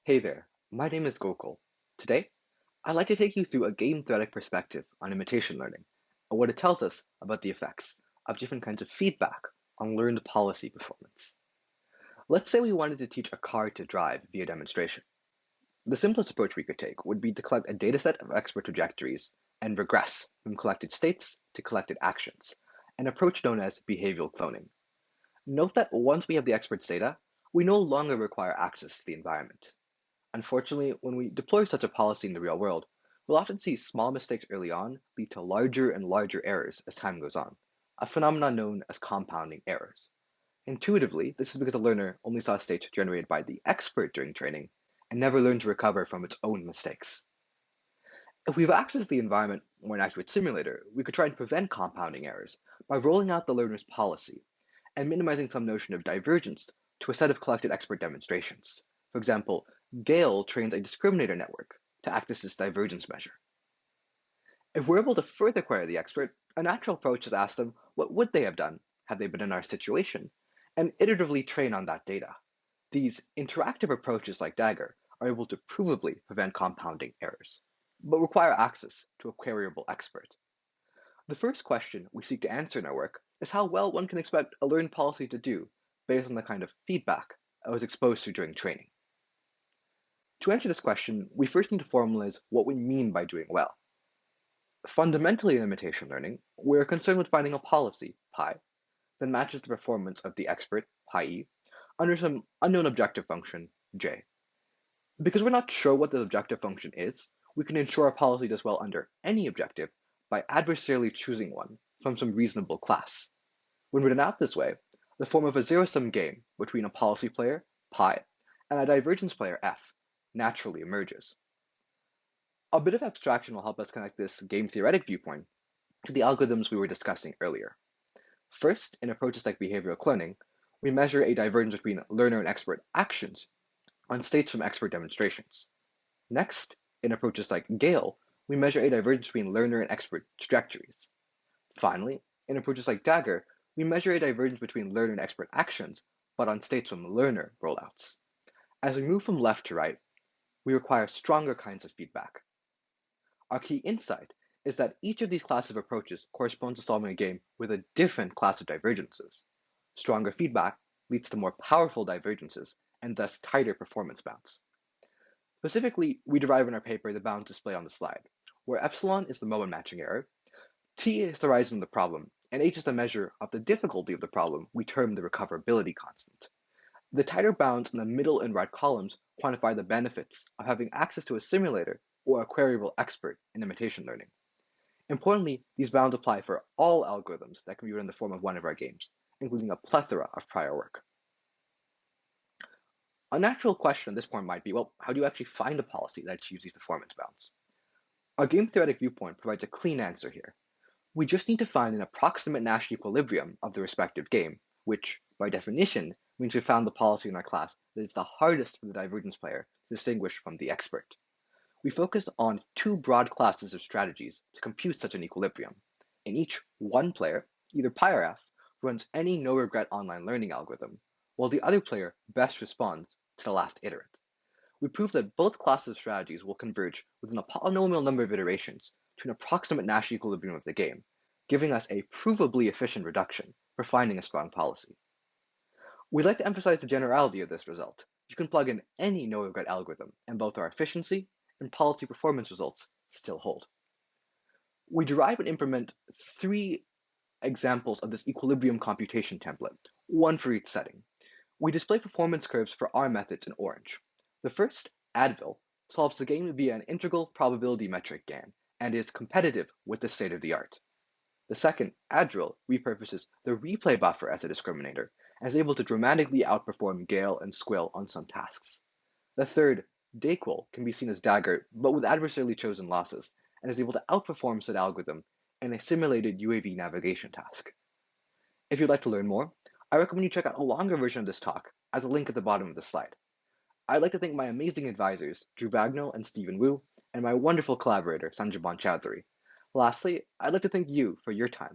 Hey there, my name is Gokul. Today, I'd like to take you through a game theoretic perspective on imitation learning and what it tells us about the effects of different kinds of feedback on learned policy performance. Let's say we wanted to teach a car to drive via demonstration. The simplest approach we could take would be to collect a dataset of expert trajectories and regress from collected states to collected actions, an approach known as behavioral cloning. Note that once we have the expert's data, we no longer require access to the environment. Unfortunately, when we deploy such a policy in the real world, we'll often see small mistakes early on lead to larger and larger errors as time goes on, a phenomenon known as compounding errors. Intuitively, this is because the learner only saw states generated by the expert during training and never learned to recover from its own mistakes. If we've accessed the environment or an accurate simulator, we could try and prevent compounding errors by rolling out the learner's policy and minimizing some notion of divergence to a set of collected expert demonstrations. For example, Gale trains a discriminator network to act as this divergence measure. If we're able to further query the expert, a natural approach is to ask them what would they have done had they been in our situation, and iteratively train on that data. These interactive approaches like Dagger are able to provably prevent compounding errors, but require access to a queryable expert. The first question we seek to answer in our work is how well one can expect a learned policy to do based on the kind of feedback I was exposed to during training. To answer this question, we first need to formalize what we mean by doing well. Fundamentally in imitation learning, we're concerned with finding a policy, pi, that matches the performance of the expert, pi e, under some unknown objective function, j. Because we're not sure what the objective function is, we can ensure a policy does well under any objective by adversarially choosing one from some reasonable class. When written out this way, the form of a zero-sum game between a policy player, pi, and a divergence player, f, naturally emerges. A bit of abstraction will help us connect this game theoretic viewpoint to the algorithms we were discussing earlier. First, in approaches like behavioral cloning, we measure a divergence between learner and expert actions on states from expert demonstrations. Next, in approaches like Gale, we measure a divergence between learner and expert trajectories. Finally, in approaches like Dagger, we measure a divergence between learner and expert actions, but on states from learner rollouts. As we move from left to right, we require stronger kinds of feedback. Our key insight is that each of these classes of approaches corresponds to solving a game with a different class of divergences. Stronger feedback leads to more powerful divergences and thus tighter performance bounds. Specifically, we derive in our paper the bounds displayed on the slide, where epsilon is the moment matching error, t is the horizon of the problem, and h is the measure of the difficulty of the problem we term the recoverability constant. The tighter bounds in the middle and right columns quantify the benefits of having access to a simulator or a queryable expert in imitation learning. Importantly, these bounds apply for all algorithms that can be written in the form of one of our games, including a plethora of prior work. A natural question at this point might be, well, how do you actually find a policy that achieves these performance bounds? Our game theoretic viewpoint provides a clean answer here. We just need to find an approximate Nash equilibrium of the respective game, which, by definition, means we found the policy in our class that is the hardest for the divergence player to distinguish from the expert. We focused on two broad classes of strategies to compute such an equilibrium. In each, one player, either pi or f, runs any no-regret online learning algorithm, while the other player best responds to the last iterant. We proved that both classes of strategies will converge within a polynomial number of iterations to an approximate Nash equilibrium of the game, giving us a provably efficient reduction for finding a strong policy. We'd like to emphasize the generality of this result. You can plug in any no-regret algorithm, and both our efficiency and policy performance results still hold. We derive and implement three examples of this equilibrium computation template, one for each setting. We display performance curves for our methods in orange. The first, Advil, solves the game via an integral probability metric GAN and is competitive with the state of the art. The second, Adril, repurposes the replay buffer as a discriminator and is able to dramatically outperform Gale and Squill on some tasks. The third, Dayquil, can be seen as Dagger, but with adversarially chosen losses, and is able to outperform said algorithm in a simulated UAV navigation task. If you'd like to learn more, I recommend you check out a longer version of this talk at the link at the bottom of the slide. I'd like to thank my amazing advisors, Drew Bagnall and Stephen Wu, and my wonderful collaborator, Sanjaban Chowdhury. Lastly, I'd like to thank you for your time